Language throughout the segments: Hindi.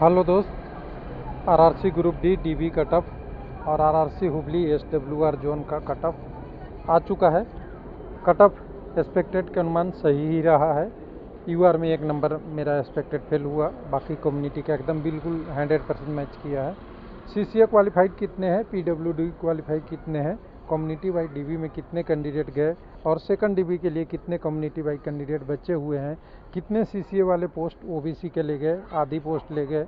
हेलो दोस्त, RRC group D dB cut off और आरआरसी हुबली एसडब्ल्यूआर जोन का कट ऑफ आ चुका है। कट ऑफ एक्सपेक्टेड के अनुमान सही ही रहा है। यूआर में 1 नंबर मेरा एक्सपेक्टेड फेल हुआ, बाकी कम्युनिटी का एकदम बिल्कुल 100% मैच किया है। सीसीए क्वालिफाइड कितने हैं, पीडब्ल्यूडी क्वालिफाइड कितने हैं, कम्युनिटी वाइज डीबी में कितने कैंडिडेट गए और सेकंड डीबी के लिए कितने कम्युनिटी वाइज कैंडिडेट बचे हुए हैं, कितने सीसीए वाले पोस्ट ओबीसी के ले गए, आधी पोस्ट ले गए,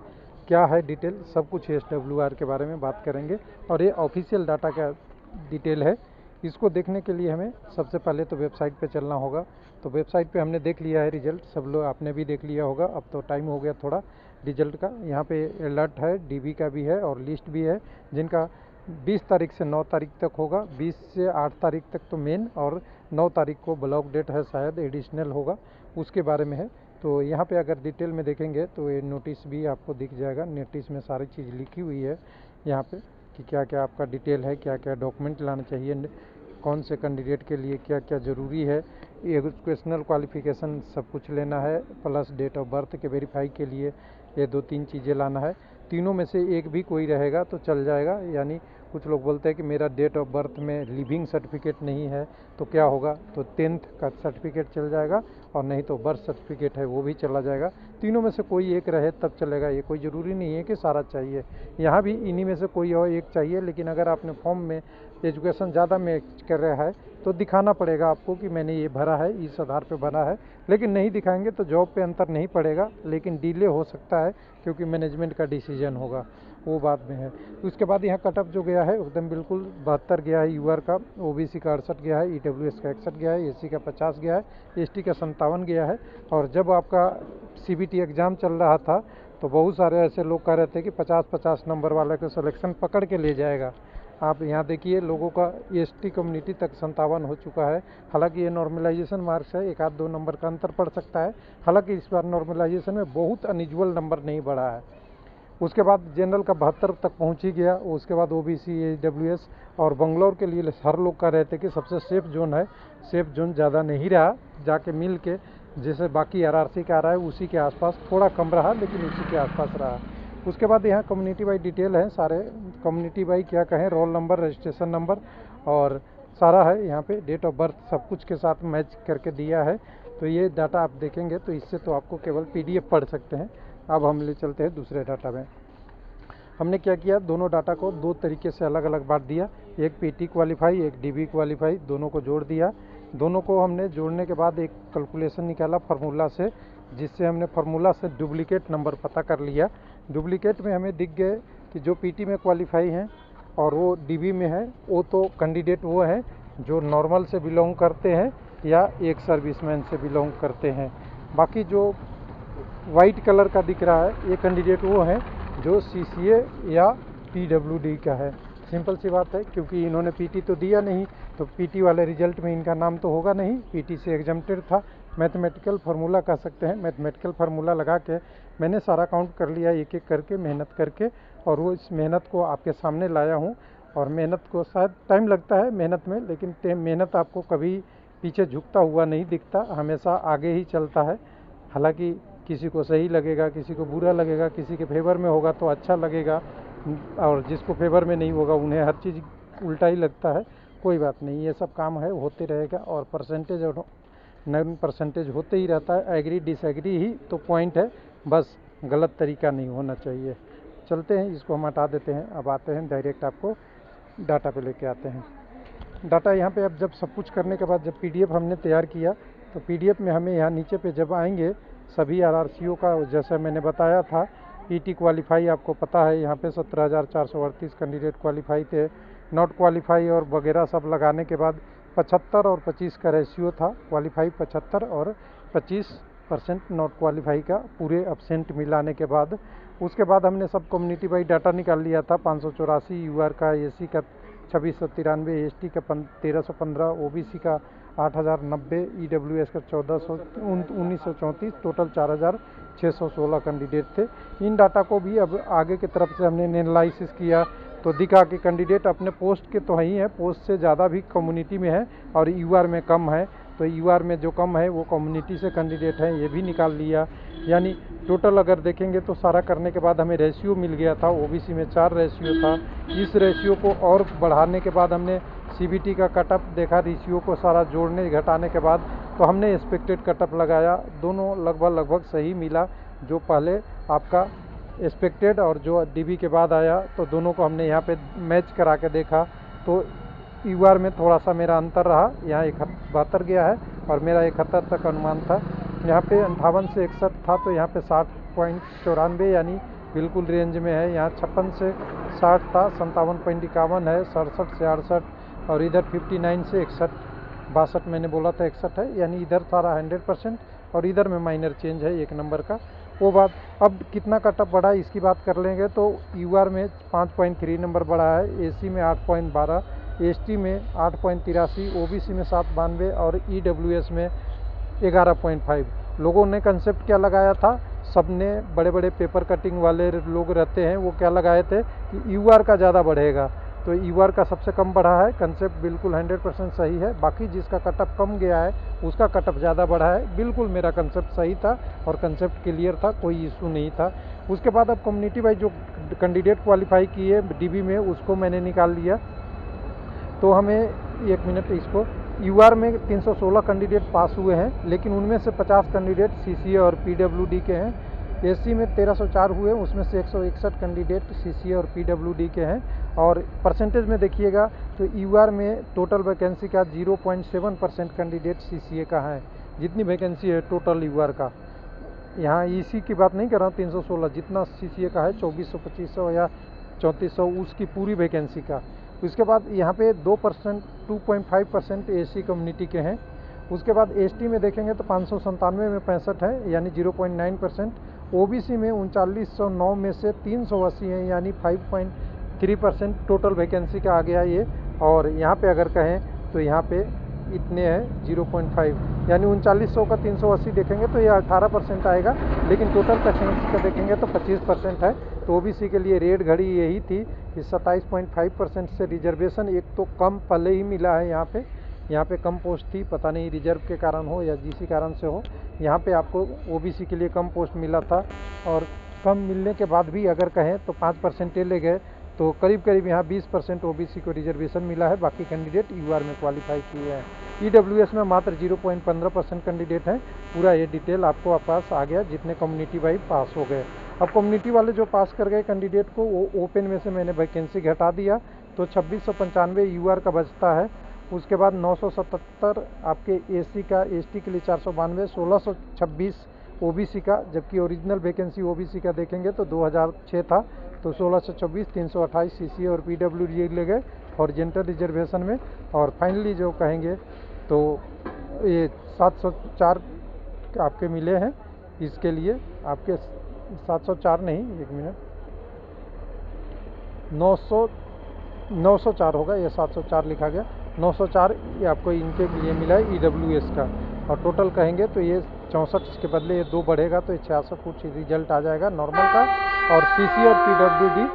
क्या है डिटेल, सब कुछ एसडब्ल्यूआर के बारे में बात करेंगे। और ये ऑफिशियल डाटा का डिटेल है। इसको देखने के लिए हमें सबसे पहले तो वेबसाइट पे चलना होगा। तो वेबसाइट पे हमने देख लिया है रिजल्ट, सब लोग आपने भी देख लिया होगा। अब तो टाइम हो गया थोड़ा रिजल्ट का। यहाँ पे अलर्ट है, डीबी का भी है और लिस्ट भी है, जिनका 20 तारीख से 9 तारीख तक होगा। 20 से 8 तारीख तक तो मेन और 9 तारीख को ब्लॉक डेट है, शायद एडिशनल होगा, उसके बारे में है। तो यहाँ पे अगर डिटेल में देखेंगे तो ये नोटिस भी आपको दिख जाएगा। नोटिस में सारी चीज़ लिखी हुई है यहाँ पे कि क्या क्या आपका डिटेल है, क्या क्या डॉक्यूमेंट लाना चाहिए, कौन से कैंडिडेट के लिए क्या क्या ज़रूरी है, एजुकेशनल क्वालिफिकेशन सब कुछ लेना है, प्लस डेट ऑफ बर्थ के वेरीफाई के लिए ये 2-3 चीज़ें लाना है। तीनों में से एक भी कोई रहेगा तो चल जाएगा। यानी कुछ लोग बोलते हैं कि मेरा डेट ऑफ बर्थ में लिविंग सर्टिफिकेट नहीं है तो क्या होगा, तो 10th का सर्टिफिकेट चल जाएगा और नहीं तो बर्थ सर्टिफिकेट है वो भी चला जाएगा। तीनों में से कोई एक रहे तब चलेगा, ये कोई ज़रूरी नहीं है कि सारा चाहिए। यहाँ भी इन्हीं में से कोई और एक चाहिए, लेकिन अगर आपने फॉर्म में एजुकेशन ज़्यादा मैच कर रहा है तो दिखाना पड़ेगा आपको कि मैंने ये भरा है, इस आधार पे भरा है। लेकिन नहीं दिखाएंगे तो जॉब पे अंतर नहीं पड़ेगा, लेकिन डिले हो सकता है क्योंकि मैनेजमेंट का डिसीजन होगा, वो बात में है। उसके बाद यहाँ कट ऑफ जो गया है एकदम बिल्कुल 72 गया है यूआर का, ओबीसी का 68 गया है, ईडब्ल्यूएस का 61 गया है, एससी का 50 गया है, एसटी का 57 गया है। और जब आपका सीबीटी एग्ज़ाम चल रहा था तो बहुत सारे ऐसे लोग कह रहे थे कि 50-50 नंबर वाले को सिलेक्शन पकड़ के ले जाएगा। आप यहाँ देखिए लोगों का एसटी कम्युनिटी तक 57 हो चुका है। हालांकि ये नॉर्मलाइजेशन मार्क्स है, 1-2 नंबर का अंतर पड़ सकता है। हालांकि इस बार नॉर्मलाइजेशन में बहुत अनयूजुअल नंबर नहीं बढ़ा है। उसके बाद जनरल का 72 तक पहुंच ही गया। उसके बाद ओबीसी, एडब्ल्यूएस और बंगलौर के लिए हर लोग कह रहे थे कि सबसे सेफ जोन है। सेफ जोन ज़्यादा नहीं रहा, जाके मिल के जैसे बाकी आरआरसी का आ रहा है उसी के आसपास, थोड़ा कम रहा लेकिन उसी के आसपास रहा। उसके बाद यहाँ कम्युनिटी वाइज डिटेल है, सारे कम्युनिटी वाइज क्या कहें, रोल नंबर, रजिस्ट्रेशन नंबर और सारा है यहाँ पे, डेट ऑफ बर्थ सब कुछ के साथ मैच करके दिया है। तो ये डाटा आप देखेंगे तो इससे तो आपको केवल पीडीएफ पढ़ सकते हैं। अब हम ले चलते हैं दूसरे डाटा में। हमने क्या किया, दोनों डाटा को 2 तरीके से अलग अलग बांट दिया, एक पीटी क्वालिफाई, एक डीबी क्वालिफाई, दोनों को जोड़ दिया। दोनों को हमने जोड़ने के बाद एक कैलकुलेशन निकाला फार्मूला से, जिससे हमने फार्मूला से डुप्लीकेट नंबर पता कर लिया। डुप्लीकेट में हमें दिख गए कि जो पीटी में क्वालिफाई हैं और वो डीबी में है, वो तो कैंडिडेट वो हैं जो नॉर्मल से बिलोंग करते हैं या एक सर्विसमैन से बिलोंग करते हैं। बाकी जो वाइट कलर का दिख रहा है ये कैंडिडेट वो हैं जो सीसीए या पीडब्ल्यूडी का है। सिंपल सी बात है, क्योंकि इन्होंने पीटी तो दिया नहीं तो पीटी वाले रिजल्ट में इनका नाम तो होगा नहीं, पीटी से एग्जम्प्टेड था। मैथमेटिकल फार्मूला कह सकते हैं, मैथमेटिकल फार्मूला लगा के मैंने सारा काउंट कर लिया एक एक करके, मेहनत करके, और वो इस मेहनत को आपके सामने लाया हूँ। और मेहनत को शायद टाइम लगता है मेहनत में, लेकिन मेहनत आपको कभी पीछे झुकता हुआ नहीं दिखता, हमेशा आगे ही चलता है। हालांकि किसी को सही लगेगा, किसी को बुरा लगेगा, किसी के फेवर में होगा तो अच्छा लगेगा और जिसको फेवर में नहीं होगा उन्हें हर चीज़ उल्टा ही लगता है। कोई बात नहीं, ये सब काम है, होते रहेगा। और परसेंटेज और नॉन परसेंटेज होते ही रहता है, एग्री डिसएग्री ही तो पॉइंट है, बस गलत तरीका नहीं होना चाहिए। चलते हैं, इसको हम हटा देते हैं। अब आते हैं डायरेक्ट, आपको डाटा पे लेके आते हैं। डाटा यहाँ पे अब जब सब कुछ करने के बाद जब पीडीएफ हमने तैयार किया तो पीडीएफ में हमें यहाँ नीचे पे जब आएंगे सभी आरआरसीओ का, जैसा मैंने बताया था, पीटी क्वालिफाई आपको पता है यहाँ पे 17,438 कैंडिडेट क्वालिफाई थे। नॉट क्वालिफाई और वगैरह सब लगाने के बाद 75 और 25 का रेशियो था, क्वालिफाई 75 और 25% नॉट क्वालिफाई का, पूरे एब्सेंट मिलाने के बाद। उसके बाद हमने सब कम्युनिटी वाइज डाटा निकाल लिया था, 584 यूआर का, एससी का 2693, एसटी का 1315, ओबीसी का 8090, ईडब्ल्यूएस का 1934, टोटल 4616 कैंडिडेट थे। इन डाटा को भी अब आगे की तरफ से हमने एनालिसिस किया तो दिखा कि कैंडिडेट अपने पोस्ट के तो ही है, पोस्ट से ज़्यादा भी कम्युनिटी में है और यूआर में कम है। तो तो यूआर में जो कम है वो कम्युनिटी से कैंडिडेट हैं, ये भी निकाल लिया। यानी टोटल अगर देखेंगे तो सारा करने के बाद हमें रेशियो मिल गया था। ओबीसी में 4 रेशियो था। इस रेशियो को और बढ़ाने के बाद हमने सीबीटी का कटअप देखा, रेशियो को सारा जोड़ने घटाने के बाद तो हमने एक्सपेक्टेड कटअप लगाया। दोनों लगभग सही मिला। जो पहले आपका एक्सपेक्टेड और जो डीबी के बाद आया तो दोनों को हमने यहाँ पे मैच करा के देखा तो यूआर में थोड़ा सा मेरा अंतर रहा। यहाँ 72 गया है और मेरा 71 तक अनुमान था। यहाँ पे 58 से 61 था तो यहाँ पे 60.94 यानी बिल्कुल रेंज में है। यहाँ 56 से 60 था, 57.51 है, 67 से 68 और इधर 59 से 61, 62 मैंने बोला था 61 है, यानी इधर सारा 100% और इधर में माइनर चेंज है 1 नंबर का। वो बात, अब कितना कटअप बढ़ा इसकी बात कर लेंगे तो यूआर में 5.3 नंबर बढ़ा है, एसी में 8.12, एसटी में 8.83, ओबीसी में 7.92 और ईडब्ल्यूएस में 11.5। लोगों ने कंसेप्ट क्या लगाया था, सबने बड़े बड़े पेपर कटिंग वाले लोग रहते हैं, वो क्या लगाए थे कि यूआर का ज़्यादा बढ़ेगा, तो यूआर का सबसे कम बढ़ा है। कंसेप्ट बिल्कुल 100% सही है। बाकी जिसका कटअप कम गया है उसका कटअप ज़्यादा बढ़ा है। बिल्कुल मेरा कंसेप्ट सही था और कंसेप्ट क्लियर था, कोई इशू नहीं था। उसके बाद अब कम्युनिटी वाइज जो कैंडिडेट क्वालिफाई किए डीबी में उसको मैंने निकाल लिया। तो हमें 1 मिनट, इसको यूआर में 316 कैंडिडेट पास हुए हैं, लेकिन उनमें से 50 कैंडिडेट सीसीए और पीडब्ल्यूडी के हैं। एससी में 1304 हुए, उसमें से 161 कैंडिडेट सीसीए और पीडब्ल्यूडी के हैं। और परसेंटेज में देखिएगा तो यूआर में टोटल वैकेंसी का 0.7% कैंडिडेट सीसीए का है। जितनी वैकेंसी है टोटल यूआर का, यहाँ ईसी की बात नहीं कर रहा हूँ, 316 जितना सीसीए का है 2400, 2500 या 3400 उसकी पूरी वैकेंसी का। उसके बाद यहाँ पे 2%, 2.5% एसी कम्युनिटी के हैं। उसके बाद एसटी में देखेंगे तो 597 में 65 है, यानी 0.9%। ओबीसी में 3909 में से 380 हैं, यानी 5.3% टोटल वैकेंसी का आ गया ये। और यहाँ पे अगर कहें तो यहाँ पे इतने हैं 0.5, यानी 3900 का 380 देखेंगे तो ये 18% आएगा, लेकिन टोटल वैकेंसी का देखेंगे तो 25% है। तो ओबीसी के लिए रेड घड़ी यही थी कि 27.5% से रिजर्वेशन एक तो कम पहले ही मिला है। यहाँ पे कम पोस्ट थी, पता नहीं रिजर्व के कारण हो या जिसी कारण से हो, यहाँ पे आपको ओबीसी के लिए कम पोस्ट मिला था। और कम मिलने के बाद भी अगर कहें तो 5% ले गए तो करीब यहाँ 20% ओबीसी को रिजर्वेशन मिला है। बाकी कैंडिडेट यूआर में क्वालिफाई किए हैं। ईडब्ल्यूएस में मात्र 0.15% कैंडिडेट हैं। पूरा ये डिटेल आपको पास आ गया जितने कम्युनिटी वाइज पास हो गए। अब कम्युनिटी वाले जो पास कर गए कैंडिडेट को वो ओपन में से मैंने वैकेंसी घटा दिया तो 2695 यूआर का बचता है। उसके बाद 977 आपके एसी का, एसटी के लिए 492, 1626 ओबीसी का, जबकि ओरिजिनल वैकेंसी ओबीसी का देखेंगे तो 2006 था, तो 1626, 328 सीसी और पीडब्ल्यूडी ले गए हॉरिजॉन्टल रिजर्वेशन में। और फाइनली जो कहेंगे तो ये 704 आपके मिले हैं। इसके लिए आपके 704 नहीं, 1 मिनट, 904 होगा, ये 704 लिखा गया, 904 ये आपको इनके लिए मिला है ईडब्ल्यूएस का। और टोटल कहेंगे तो ये 64 के बदले ये 2 बढ़ेगा तो ये 66 कुछ रिजल्ट आ जाएगा नॉर्मल का। और सीसी और पीडब्ल्यूडी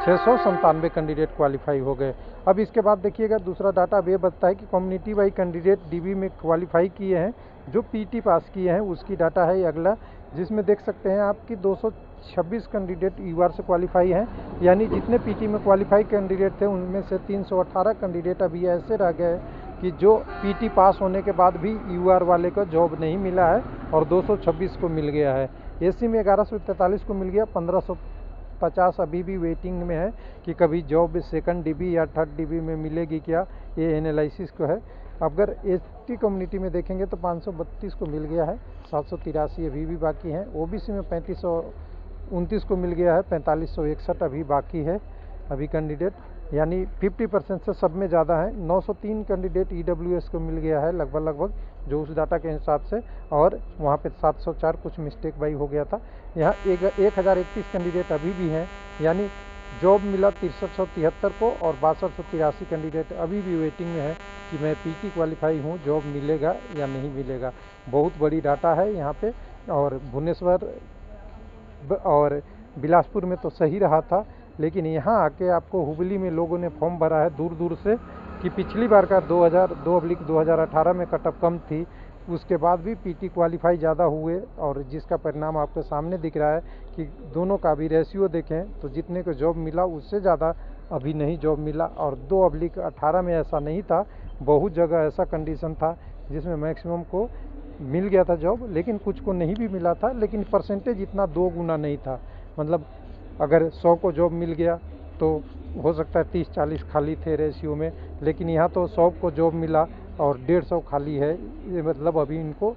697 कैंडिडेट क्वालिफाई हो गए। अब इसके बाद देखिएगा दूसरा डाटा अब ये बताता है कि कम्युनिटी वाइज कैंडिडेट डीबी में क्वालिफाई किए हैं, जो पीटी पास किए हैं उसकी डाटा है अगला, जिसमें देख सकते हैं आपकी 226 कैंडिडेट यूआर से क्वालिफाई हैं। यानी जितने पीटी में क्वालिफाई कैंडिडेट थे उनमें से 318 कैंडिडेट अभी ऐसे रह गए कि जो पीटी पास होने के बाद भी यूआर वाले को जॉब नहीं मिला है और 226 को मिल गया है। एसी में 1143 को मिल गया, 1550 अभी भी वेटिंग में है कि कभी जॉब सेकंड डीबी या थर्ड डीबी में मिलेगी क्या, ये एनालिसिस को है। अगर एसटी कम्युनिटी में देखेंगे तो 532 को मिल गया है, 783 अभी भी बाकी हैं। ओबीसी में 3529 को मिल गया है, 4561 अभी बाकी है अभी कैंडिडेट, यानी 50% से सब में ज़्यादा है। 903 कैंडिडेट ईडब्ल्यूएस को मिल गया है लगभग जो उस डाटा के हिसाब से, और वहाँ पे 704 कुछ मिस्टेक बाई हो गया था। यहाँ 1031 कैंडिडेट अभी भी हैं, यानी जॉब मिला 6373 को और 6283 कैंडिडेट अभी भी वेटिंग में है कि मैं पीटी क्वालिफाई हूँ, जॉब मिलेगा या नहीं मिलेगा। बहुत बड़ी डाटा है यहाँ पे। और भुवनेश्वर और बिलासपुर में तो सही रहा था, लेकिन यहाँ आके आपको हुबली में लोगों ने फॉर्म भरा है दूर दूर से, कि पिछली बार का 2002/2018 में कट ऑफ कम थी, उसके बाद भी पीटी क्वालिफाई ज़्यादा हुए, और जिसका परिणाम आपके सामने दिख रहा है कि दोनों का भी रेशियो देखें तो जितने को जॉब मिला उससे ज़्यादा अभी नहीं जॉब मिला। और 2/18 में ऐसा नहीं था, बहुत जगह ऐसा कंडीशन था जिसमें मैक्सिमम को मिल गया था जॉब, लेकिन कुछ को नहीं भी मिला था, लेकिन परसेंटेज इतना 2 गुना नहीं था। मतलब अगर 100 को जॉब मिल गया तो हो सकता है 30-40 खाली थे रेशियो में, लेकिन यहाँ तो 100 को जॉब मिला और 150 खाली है, ये मतलब अभी इनको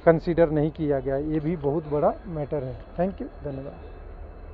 कंसीडर नहीं किया गया। ये भी बहुत बड़ा मैटर है। थैंक यू, धन्यवाद।